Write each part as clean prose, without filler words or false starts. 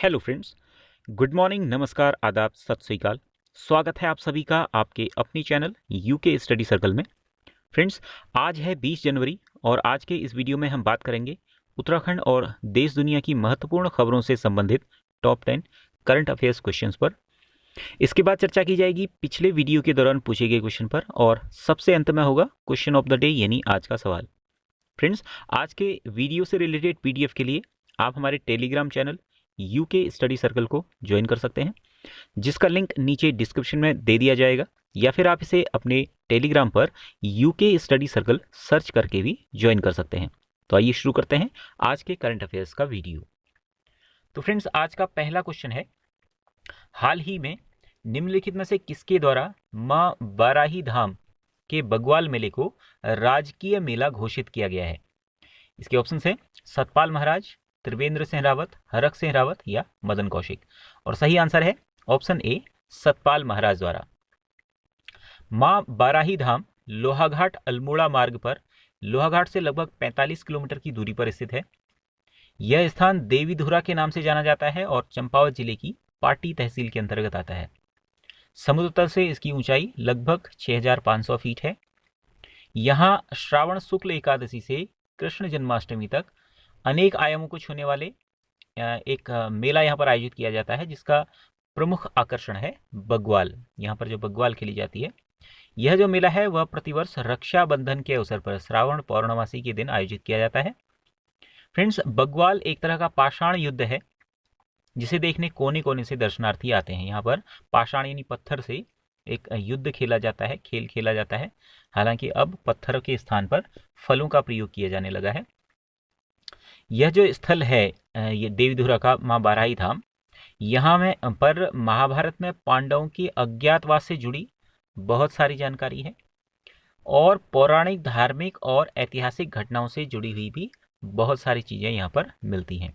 Hello friends, good morning, नमस्कार, आदाब, सत श्री अकाल। स्वागत है आप सभी का आपके अपनी चैनल यूके स्टडी सर्कल में। फ्रेंड्स, आज है 20 जनवरी और आज के इस वीडियो में हम बात करेंगे उत्तराखंड और देश दुनिया की महत्वपूर्ण खबरों से संबंधित टॉप 10 करंट अफेयर्स क्वेश्चंस पर। इसके बाद चर्चा की जाएगी पिछले वीडियो के दौरान पूछे गए क्वेश्चन पर और सबसे अंत में होगा क्वेश्चन ऑफ द डे यानी आज का सवाल। फ्रेंड्स, आज के वीडियो से रिलेटेड पीडीएफ के लिए आप हमारे Telegram channel UK study circle को ज्वाइन कर सकते हैं, जिसका लिंक नीचे डिस्क्रिप्शन में दे दिया जाएगा, या फिर आप इसे अपने टेलीग्राम पर यूके स्टडी सर्कल सर्च करके भी ज्वाइन कर सकते हैं। तो आइए शुरू करते हैं आज के करंट अफेयर्स का वीडियो। तो फ्रेंड्स, आज का पहला क्वेश्चन है, हाल ही में निम्नलिखित में से किसके द्वारा मां बाराही धाम के बग्वाल मेले को राजकीय मेला घोषित किया गया है? इसके ऑप्शन है सतपाल महाराज, त्रिवेंद्र सिंह रावत, हरक सिंह रावत या मदन कौशिक। और सही आंसर है ऑप्शन ए, सतपाल महाराज द्वारा। मां बाराही धाम लोहाघाट अल्मोड़ा मार्ग पर लोहाघाट से लगभग 45 किलोमीटर की दूरी पर स्थित है। यह स्थान देवीधुरा के नाम से जाना जाता है और चंपावत जिले की पाटी तहसील के अंतर्गत आता है। समुद्र तल से इसकी ऊंचाई लगभग 6500 फीट है। यहाँ श्रावण शुक्ल एकादशी से कृष्ण जन्माष्टमी तक अनेक आयामों को छूने वाले एक मेला यहाँ पर आयोजित किया जाता है, जिसका प्रमुख आकर्षण है बग्वाल। यहाँ पर जो बग्वाल खेली जाती है, यह जो मेला है वह प्रतिवर्ष रक्षाबंधन के अवसर पर श्रावण पौर्णमासी के दिन आयोजित किया जाता है। फ्रेंड्स, बग्वाल एक तरह का पाषाण युद्ध है, जिसे देखने कोने कोने से दर्शनार्थी आते हैं। यहाँ पर पाषाण यानी पत्थर से एक युद्ध खेला जाता है, खेल खेला जाता है। हालांकि अब पत्थर के स्थान पर फलों का प्रयोग किया जाने लगा है। यह जो स्थल है, ये देवीधुरा का मां बाराही धाम, यहाँ में पर महाभारत में पांडवों की अज्ञातवास से जुड़ी बहुत सारी जानकारी है और पौराणिक, धार्मिक और ऐतिहासिक घटनाओं से जुड़ी हुई भी बहुत सारी चीजें यहाँ पर मिलती हैं।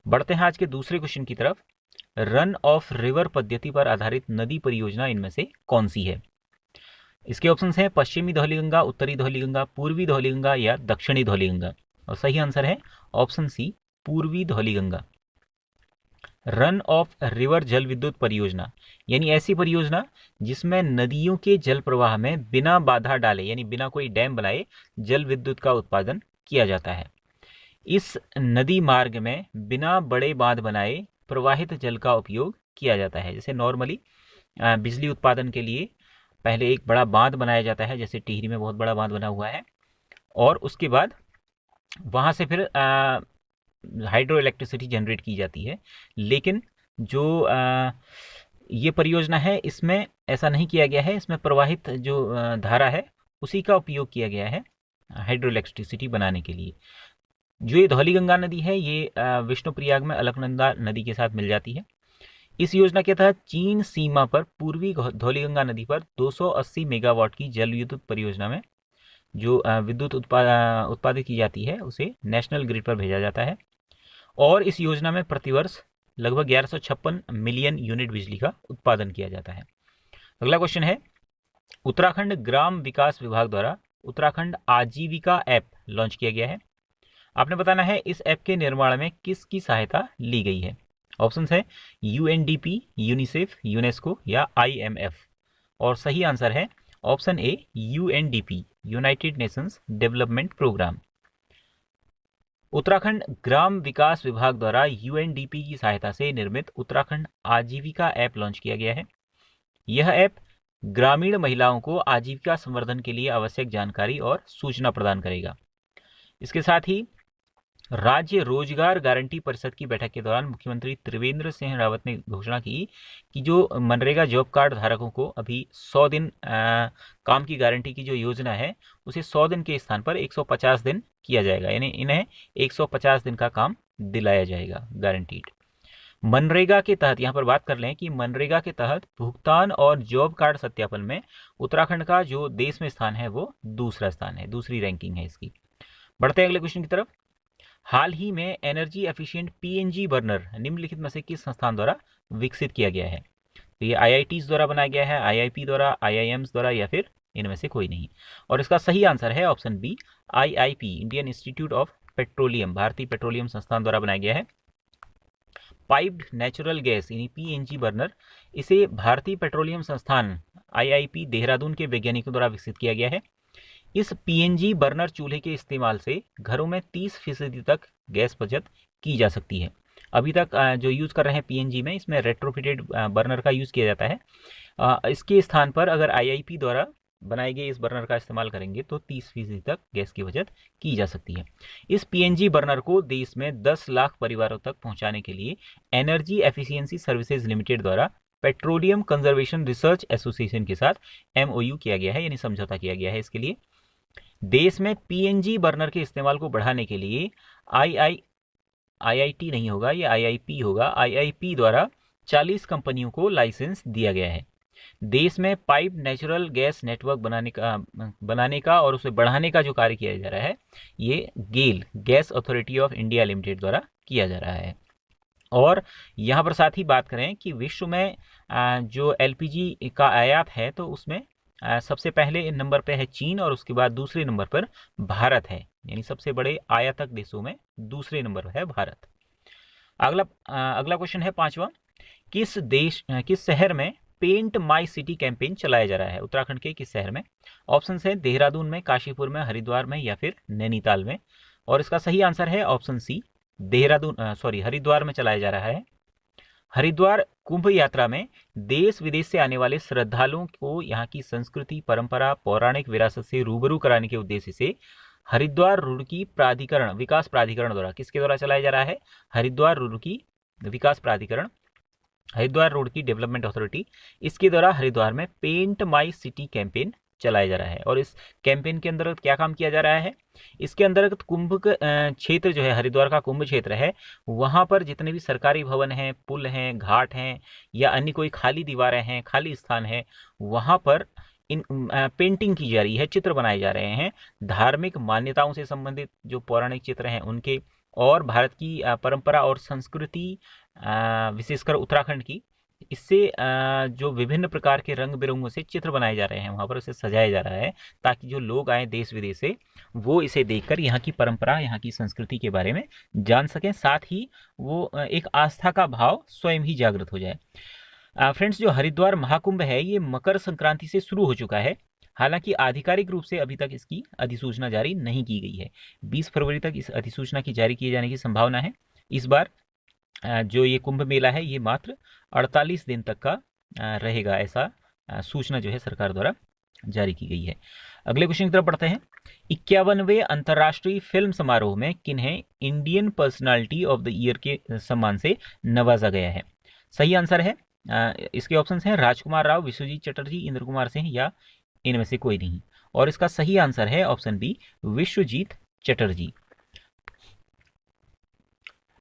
बढ़ते हैं आज के दूसरे क्वेश्चन की तरफ। रन ऑफ रिवर पद्धति पर आधारित नदी परियोजना इनमें से कौन सी है? इसके ऑप्शंस हैं पश्चिमी धौलीगंगा, उत्तरी धौलीगंगा, पूर्वी धौलीगंगा या दक्षिणी धौलीगंगा। और सही आंसर है ऑप्शन सी, पूर्वी धौलीगंगा। रन ऑफ रिवर जल विद्युत परियोजना यानी ऐसी परियोजना जिसमें नदियों के जल प्रवाह में बिना बाधा डाले यानी बिना कोई डैम बनाए जल विद्युत का उत्पादन किया जाता है। इस नदी मार्ग में बिना बड़े बांध बनाए प्रवाहित जल का उपयोग किया जाता है। जैसे नॉर्मली बिजली उत्पादन के लिए पहले एक बड़ा बांध बनाया जाता है, जैसे टिहरी में बहुत बड़ा बांध बना हुआ है, और उसके बाद वहाँ से फिर हाइड्रो इलेक्ट्रिसिटी जनरेट की जाती है। लेकिन जो ये परियोजना है, इसमें ऐसा नहीं किया गया है। इसमें प्रवाहित जो धारा है उसी का उपयोग किया गया है हाइड्रो इलेक्ट्रिसिटी बनाने के लिए। जो ये धौलीगंगा नदी है, ये विष्णुप्रयाग में अलकनंदा नदी के साथ मिल जाती है। इस योजना के तहत चीन सीमा पर पूर्वी धौलीगंगा नदी पर 280 मेगावाट की जल विद्युत परियोजना में जो विद्युत उत्पादित की जाती है उसे नेशनल ग्रिड पर भेजा जाता है, और इस योजना में प्रतिवर्ष लगभग 1156 मिलियन यूनिट बिजली का उत्पादन किया जाता है। अगला क्वेश्चन है, उत्तराखंड ग्राम विकास विभाग द्वारा उत्तराखंड आजीविका ऐप लॉन्च किया गया है। आपने बताना है इस ऐप के निर्माण में किसकी सहायता ली गई है? ऑप्शंस है यूएनडीपी, यूनिसेफ, यूनेस्को या आईएमएफ। और सही आंसर है option A, UNDP, United Nations Development Programme. Uttarakhand ग्राम विकास विभाग द्वारा यूएनडीपी की सहायता से निर्मित उत्तराखंड आजीविका ऐप लॉन्च किया गया है। यह ऐप ग्रामीण महिलाओं को आजीविका संवर्धन के लिए आवश्यक जानकारी और सूचना प्रदान करेगा। इसके साथ ही राज्य रोजगार गारंटी परिषद की बैठक के दौरान मुख्यमंत्री त्रिवेंद्र सिंह रावत ने घोषणा की कि जो मनरेगा जॉब कार्ड धारकों को अभी 100 दिन काम की गारंटी की जो योजना है, उसे 100 दिन के स्थान पर 150 दिन किया जाएगा, यानी इन्हें 150 दिन का काम दिलाया जाएगा गारंटीड। मनरेगा के तहत यहाँ पर बात कर लें कि मनरेगा के तहत भुगतान और जॉब कार्ड सत्यापन में उत्तराखंड का जो देश में स्थान है वो दूसरा स्थान है, दूसरी रैंकिंग है इसकी। बढ़ते हैं अगले क्वेश्चन की तरफ। हाल ही में एनर्जी एफिशिएंट पीएनजी बर्नर निम्नलिखित में से किस संस्थान द्वारा विकसित किया गया है? तो ये आईआईटीज द्वारा बनाया गया है, आईआईपी द्वारा, आईआईएम्स द्वारा, या फिर इनमें से कोई नहीं। और इसका सही आंसर है option B, IIP, Indian Institute of Petroleum, भारतीय पेट्रोलियम संस्थान द्वारा बनाया गया है। पाइप्ड नेचुरल गैस यानी पीएनजी बर्नर, इसे भारतीय पेट्रोलियम संस्थान आईआईपी देहरादून के वैज्ञानिकों द्वारा विकसित किया गया है। इस पीएनजी बर्नर चूल्हे के इस्तेमाल से घरों में 30% तक गैस बचत की जा सकती है। अभी तक जो यूज़ कर रहे हैं पीएनजी में, इसमें रेट्रोफिटेड बर्नर का यूज़ किया जाता है। इसके स्थान पर अगर आईआईपी द्वारा बनाए गए इस बर्नर का इस्तेमाल करेंगे तो 30% तक गैस की बचत की जा सकती है। इस पीएनजी बर्नर को देश में 10 लाख परिवारों तक पहुंचाने के लिए एनर्जी एफिशिएंसी सर्विसेज लिमिटेड द्वारा पेट्रोलियम कंजर्वेशन रिसर्च एसोसिएशन के साथ एमओयू किया गया है, यानी समझौता किया गया है। इसके लिए देश में पीएनजी बर्नर के इस्तेमाल को बढ़ाने के लिए आईआईटी नहीं होगा, ये आईआईपी होगा। आईआईपी द्वारा 40 कंपनियों को लाइसेंस दिया गया है। देश में पाइप नेचुरल गैस नेटवर्क बनाने का और उसे बढ़ाने का जो कार्य किया जा रहा है, ये GAIL gas authority of India limited द्वारा किया जा रहा है। और यहाँ पर साथ ही बात करें कि विश्व में जो एलपीजी का आयात है, तो उसमें सबसे पहले नंबर पे है चीन और उसके बाद दूसरे नंबर पर भारत है, यानी सबसे बड़े आयातक देशों में दूसरे नंबर पर है भारत। अगला क्वेश्चन है 5वां, किस शहर में पेंट माई सिटी कैंपेन चलाया जा रहा है? उत्तराखंड के किस शहर में? ऑप्शन है देहरादून में, काशीपुर में, हरिद्वार में या फिर नैनीताल में। और इसका सही आंसर है ऑप्शन सी, हरिद्वार में चलाया जा रहा है। हरिद्वार कुंभ यात्रा में देश विदेश से आने वाले श्रद्धालुओं को यहाँ की संस्कृति, परंपरा, पौराणिक विरासत से रूबरू कराने के उद्देश्य से हरिद्वार रुड़की विकास प्राधिकरण द्वारा, किसके द्वारा चलाया जा रहा है? हरिद्वार रुड़की विकास प्राधिकरण, हरिद्वार रुड़की डेवलपमेंट अथॉरिटी, इसके द्वारा हरिद्वार में पेंट माई सिटी कैंपेन चलाया जा रहा है। और इस कैंपेन के अंतर्गत क्या काम किया जा रहा है? इसके अंतर्गत कुंभ क्षेत्र जो है, हरिद्वार का कुंभ क्षेत्र है, वहाँ पर जितने भी सरकारी भवन हैं, पुल हैं, घाट हैं या अन्य कोई खाली दीवारें हैं, खाली स्थान है, वहाँ पर इन पेंटिंग की जा रही है, चित्र बनाए जा रहे हैं। धार्मिक मान्यताओं से संबंधित जो पौराणिक चित्र हैं उनके, और भारत की परंपरा और संस्कृति, विशेषकर उत्तराखंड की, इससे जो विभिन्न प्रकार के रंग बिरंगों से चित्र बनाए जा रहे हैं, वहाँ पर उसे सजाया जा रहा है, ताकि जो लोग आए देश विदेश से, वो इसे देखकर यहाँ की परंपरा, यहाँ की संस्कृति के बारे में जान सकें, साथ ही वो एक आस्था का भाव स्वयं ही जागृत हो जाए। फ्रेंड्स, जो हरिद्वार महाकुंभ है, ये मकर संक्रांति से शुरू हो चुका है। हालांकि आधिकारिक रूप से अभी तक इसकी अधिसूचना जारी नहीं की गई है। 20 फरवरी तक इस अधिसूचना की जारी किए जाने की संभावना है। इस बार जो ये कुंभ मेला है, ये मात्र 48 दिन तक का रहेगा, ऐसा सूचना जो है सरकार द्वारा जारी की गई है। अगले क्वेश्चन की तरफ बढ़ते हैं। 51वें अंतर्राष्ट्रीय फिल्म समारोह में किन्हें Indian personality of the year के सम्मान से नवाजा गया है? सही आंसर है, इसके ऑप्शन हैं राजकुमार राव, विश्वजीत चटर्जी, इंद्र कुमार सिंह या इनमें से कोई नहीं। और इसका सही आंसर है ऑप्शन बी, विश्वजीत चटर्जी।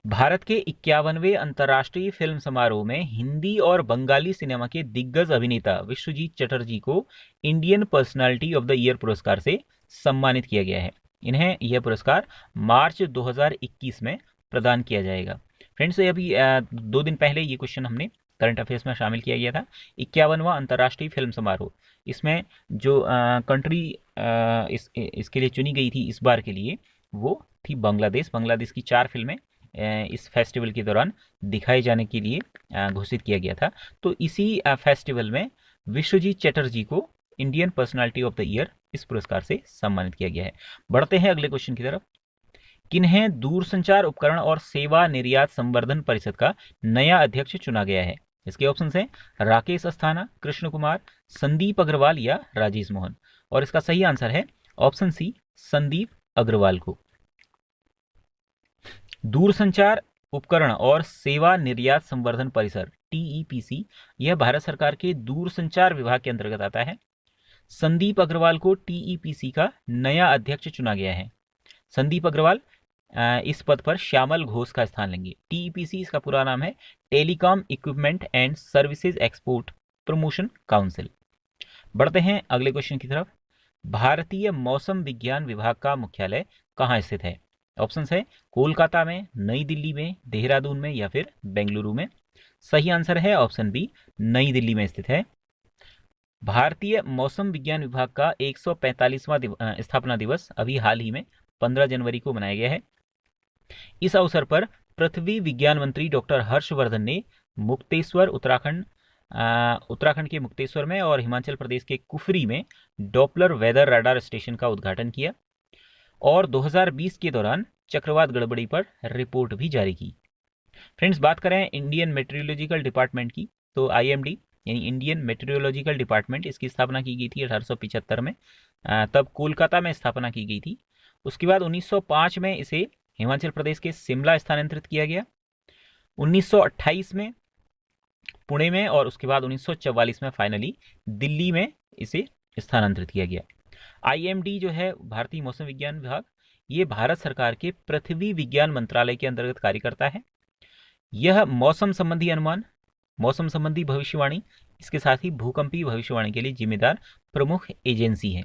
भारत के 51वें अंतर्राष्ट्रीय फिल्म समारोह में हिंदी और बंगाली सिनेमा के दिग्गज अभिनेता विश्वजीत चटर्जी को Indian personality of the year पुरस्कार से सम्मानित किया गया है। इन्हें यह पुरस्कार मार्च 2021 में प्रदान किया जाएगा। फ्रेंड्स, अभी 2 दिन पहले ये क्वेश्चन हमने करंट अफेयर्स में शामिल किया गया था। 51वां अंतर्राष्ट्रीय फिल्म समारोह, इसमें जो कंट्री इसके लिए चुनी गई थी इस बार के लिए, वो थी बांग्लादेश। बांग्लादेश की 4 फिल्में इस फेस्टिवल के दौरान दिखाए जाने के लिए घोषित किया गया था। तो इसी फेस्टिवल में विश्वजीत चटर्जी को Indian personality of the year इस पुरस्कार से सम्मानित किया गया है। बढ़ते हैं अगले क्वेश्चन की तरफ। किन्हें दूरसंचार उपकरण और सेवा निर्यात संवर्धन परिषद का नया अध्यक्ष चुना गया है? इसके ऑप्शन हैं राकेश अस्थाना, कृष्ण कुमार, संदीप अग्रवाल या राजेश मोहन। और इसका सही आंसर है ऑप्शन सी, संदीप अग्रवाल को। दूरसंचार उपकरण और सेवा निर्यात संवर्धन परिसर टीईपीसी, यह भारत सरकार के दूरसंचार विभाग के अंतर्गत आता है। संदीप अग्रवाल को टीईपीसी का नया अध्यक्ष चुना गया है। संदीप अग्रवाल इस पद पर श्यामल घोष का स्थान लेंगे। टीईपीसी इसका पूरा नाम है telecom equipment and services export promotion council. बढ़ते हैं अगले क्वेश्चन की तरफ। भारतीय मौसम विज्ञान विभाग का मुख्यालय कहाँ स्थित है? ऑप्शन है कोलकाता में, नई दिल्ली में, देहरादून में या फिर बेंगलुरु में। सही आंसर है ऑप्शन बी, नई दिल्ली में स्थित है। भारतीय मौसम विज्ञान विभाग का 145वां स्थापना दिवस अभी हाल ही में 15 जनवरी को मनाया गया है। इस अवसर पर पृथ्वी विज्ञान मंत्री डॉक्टर हर्षवर्धन ने मुक्तेश्वर उत्तराखंड के मुक्तेश्वर में और हिमाचल प्रदेश के कुफरी में डॉपलर वेदर रडार स्टेशन का उद्घाटन किया और 2020 के दौरान चक्रवात गड़बड़ी पर रिपोर्ट भी जारी की। फ्रेंड्स, बात करें इंडियन मेट्रोलॉजिकल डिपार्टमेंट की, तो आईएमडी यानी इंडियन मेट्रोलॉजिकल डिपार्टमेंट, इसकी स्थापना की गई थी 1875 में। तब कोलकाता में स्थापना की गई थी। उसके बाद 1905 में इसे हिमाचल प्रदेश के शिमला स्थानांतरित किया गया, 1928 में पुणे में, और उसके बाद 1944 में फाइनली दिल्ली में इसे स्थानांतरित किया गया। आईएमडी जो है भारतीय मौसम विज्ञान विभाग, ये भारत सरकार के पृथ्वी विज्ञान मंत्रालय के अंतर्गत कार्य करता है। यह मौसम संबंधी अनुमान, मौसम संबंधी भविष्यवाणी, इसके साथ ही भूकंपीय भविष्यवाणी के लिए जिम्मेदार प्रमुख एजेंसी है।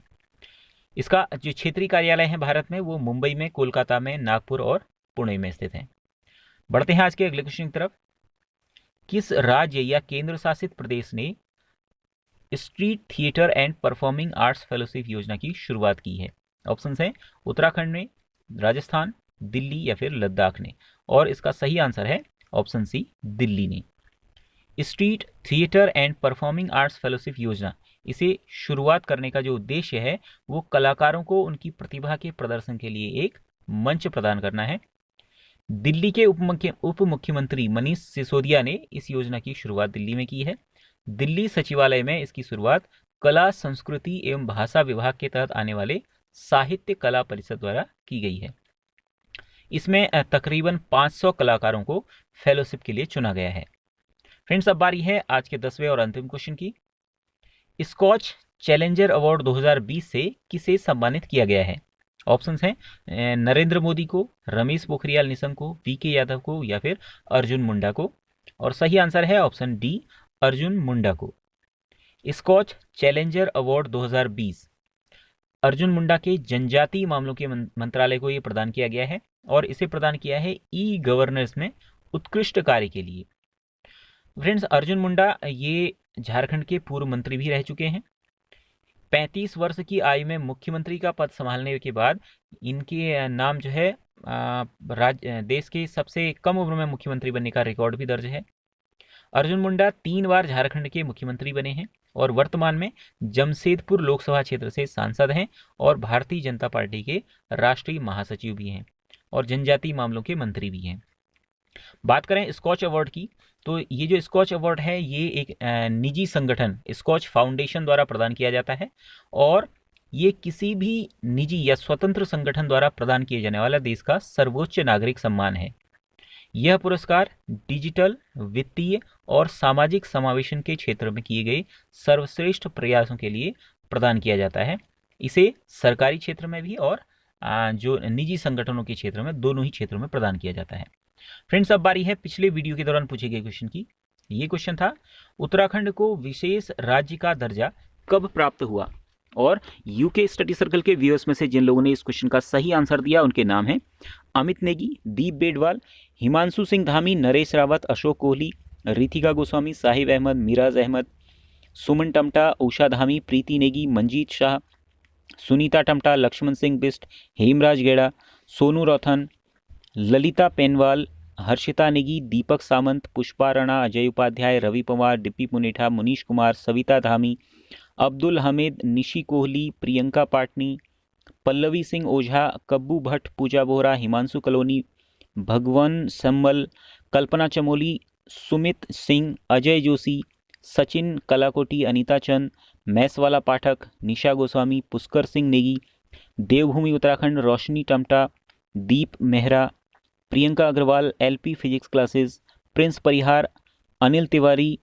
इसका जो क्षेत्रीय कार्यालय है भारत में, वो मुंबई में, कोलकाता में, नागपुर और पुणे में स्थित है। बढ़ते हैं आज के अगले क्वेश्चन की तरफ। किस राज्य या केंद्र शासित प्रदेश ने street theatre and performing arts fellowship योजना की शुरुआत की है? ऑप्शन है उत्तराखंड ने, राजस्थान, दिल्ली या फिर लद्दाख ने। और इसका सही आंसर है ऑप्शन सी, दिल्ली ने। Street theatre and performing arts fellowship योजना, इसे शुरुआत करने का जो उद्देश्य है वो कलाकारों को उनकी प्रतिभा के प्रदर्शन के लिए एक मंच प्रदान करना है। दिल्ली के उप मुख्यमंत्री मनीष सिसोदिया ने इस योजना की शुरुआत दिल्ली में की है। दिल्ली सचिवालय में इसकी शुरुआत कला, संस्कृति एवं भाषा विभाग के तहत आने वाले साहित्य कला परिषद द्वारा की गई है। इसमें तकरीबन 500 कलाकारों को फेलोशिप के लिए चुना गया है। फ्रेंड्स, अब बारी है आज के 10वें और अंतिम क्वेश्चन की। स्कॉच चैलेंजर अवार्ड 2020 से किसे सम्मानित किया गया है? ऑप्शंस हैं नरेंद्र मोदी को, रमेश पोखरियाल निशंक को, वीके यादव को या फिर अर्जुन मुंडा को। और सही आंसर है ऑप्शन डी, अर्जुन मुंडा को। Scotch challenger award 2020 Arjun Munda के जनजातीय मामलों के मंत्रालय को ये प्रदान किया गया है और इसे प्रदान किया है ई गवर्नेंस में उत्कृष्ट कार्य के लिए। फ्रेंड्स, अर्जुन मुंडा ये झारखंड के पूर्व मंत्री भी रह चुके हैं। 35 वर्ष की आयु में मुख्यमंत्री का पद संभालने के बाद इनके नाम जो है देश के सबसे कम उम्र में मुख्यमंत्री बनने का रिकॉर्ड भी दर्ज है। अर्जुन मुंडा 3 बार झारखंड के मुख्यमंत्री बने हैं और वर्तमान में जमशेदपुर लोकसभा क्षेत्र से सांसद हैं और भारतीय जनता पार्टी के राष्ट्रीय महासचिव भी हैं और जनजातीय मामलों के मंत्री भी हैं। बात करें स्कॉच अवार्ड की, तो ये जो स्कॉच अवार्ड है ये एक निजी संगठन स्कॉच फाउंडेशन द्वारा प्रदान किया जाता है और ये किसी भी निजी या स्वतंत्र संगठन द्वारा प्रदान किए जाने वाला देश का सर्वोच्च नागरिक सम्मान है। यह पुरस्कार डिजिटल, वित्तीय और सामाजिक समावेशन के क्षेत्र में किए गए सर्वश्रेष्ठ प्रयासों के लिए प्रदान किया जाता है। इसे सरकारी क्षेत्र में भी और जो निजी संगठनों के क्षेत्र में, दोनों ही क्षेत्रों में प्रदान किया जाता है। फ्रेंड्स, अब बारी है पिछले वीडियो के दौरान पूछे गए क्वेश्चन की। ये क्वेश्चन था, उत्तराखंड को विशेष राज्य का दर्जा कब प्राप्त हुआ? और यूके स्टडी सर्कल के व्यूअर्स में से जिन लोगों ने इस क्वेश्चन का सही आंसर दिया उनके नाम हैं अमित नेगी, दीप बेडवाल, हिमांशु सिंह धामी, नरेश रावत, अशोक कोहली, रितिका गोस्वामी, साहिब अहमद, मिराज अहमद, सुमन टमटा, उषा धामी, प्रीति नेगी, मंजीत शाह, सुनीता टमटा, लक्ष्मण सिंह बिस्ट, हेमराज गेड़ा, Sonu Rauthan, Lalita Penwal, Harshita Negi, Deepak Samant, Pushpa Rana, Ajay Upadhyay, Ravi Pawar, Dippy Punetha, Munish Kumar, Savita Dhami, Abdul Hameed, Nishi Kohli, Priyanka Patni, Pallavi Singh Ojha, Kabbu Bhatt, Pooja Bohra, Himanshu Kaloni, Bhagwan Sammal, Kalpana Chamoli, Sumit Singh, Ajay Joshi, Sachin Kalakoti, Anita Chand, Maiswala Pathak, Nisha Goswami, Pushkar Singh Negi, Devbhoomi Uttarakhand, Roshni Tamta, Deep Mehra, Priyanka Agarwal, LP physics classes, Prince परिहार, अनिल तिवारी,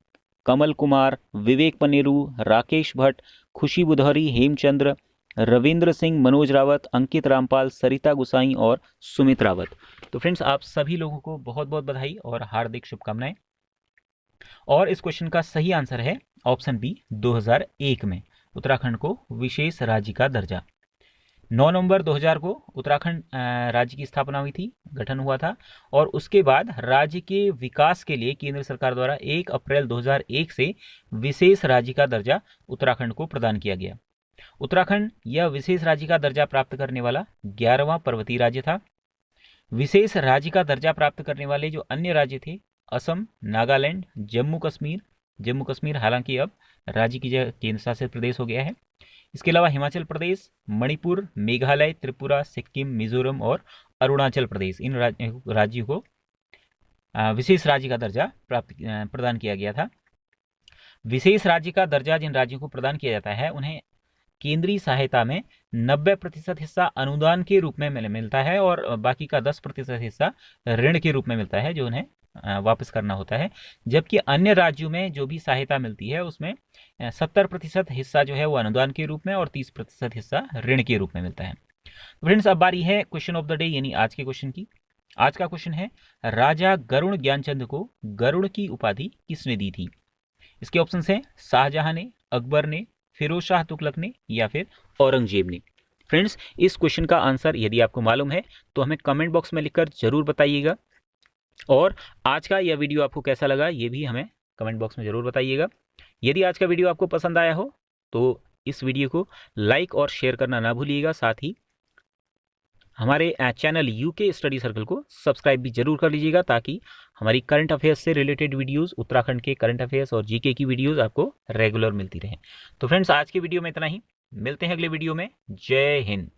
कमल कुमार, विवेक पनेरू, राकेश भट्ट, खुशी बुधौरी, हेमचंद्र, रविंद्र सिंह, मनोज रावत, अंकित रामपाल, सरिता गुसाई और सुमित रावत। तो फ्रेंड्स, आप सभी लोगों को बहुत बहुत बधाई और हार्दिक शुभकामनाएं। और इस क्वेश्चन का सही आंसर है ऑप्शन बी, 2001 में उत्तराखंड को विशेष राज्य का दर्जा। 9 नवंबर 2000 को उत्तराखंड राज्य की स्थापना हुई थी, गठन हुआ था और उसके बाद राज्य के विकास के लिए केंद्र सरकार द्वारा 1 अप्रैल 2001 से विशेष राज्य का दर्जा उत्तराखंड को प्रदान किया गया। उत्तराखंड यह विशेष राज्य का दर्जा प्राप्त करने वाला 11वां पर्वतीय राज्य था। विशेष राज्य का दर्जा प्राप्त करने वाले जो अन्य राज्य थे, असम, नागालैंड, जम्मू कश्मीर हालांकि अब राज्य की जगह केंद्र शासित प्रदेश हो गया है। इसके अलावा हिमाचल प्रदेश, मणिपुर, मेघालय, त्रिपुरा, सिक्किम, मिजोरम और अरुणाचल प्रदेश, इन राज्यों को विशेष राज्य का दर्जा प्रदान किया गया था। विशेष राज्य का दर्जा जिन राज्यों को प्रदान किया जाता है उन्हें केंद्रीय सहायता में 90% हिस्सा अनुदान के रूप में मिलता है और बाकी का 10% हिस्सा ऋण के रूप में मिलता है जो उन्हें वापस करना होता है। जबकि अन्य राज्यों में जो भी सहायता मिलती है उसमें 70% हिस्सा जो है वो अनुदान के रूप में और 30% हिस्सा ऋण के रूप में मिलता है। फ्रेंड्स, अब बारी है क्वेश्चन ऑफ द डे यानी आज के क्वेश्चन की। आज का क्वेश्चन है, राजा गरुण ज्ञानचंद को गरुड़ की उपाधि किसने दी थी? इसके ऑप्शन हैं शाहजहां ने, अकबर ने, फिरोज शाह तुगलक ने या फिर औरंगजेब ने। फ्रेंड्स, इस क्वेश्चन का आंसर यदि आपको मालूम है तो हमें कमेंट बॉक्स में लिखकर जरूर बताइएगा और आज का यह वीडियो आपको कैसा लगा ये भी हमें कमेंट बॉक्स में जरूर बताइएगा। यदि आज का वीडियो आपको पसंद आया हो तो इस वीडियो को लाइक और शेयर करना ना भूलिएगा, साथ ही हमारे चैनल यूके स्टडी सर्कल को सब्सक्राइब भी जरूर कर लीजिएगा ताकि हमारी करंट अफेयर्स से रिलेटेड वीडियोस, उत्तराखंड के करंट अफेयर्स और जीके की वीडियोस आपको रेगुलर मिलती रहें। तो फ्रेंड्स, आज के वीडियो में इतना ही, मिलते हैं अगले वीडियो में। जय हिंद।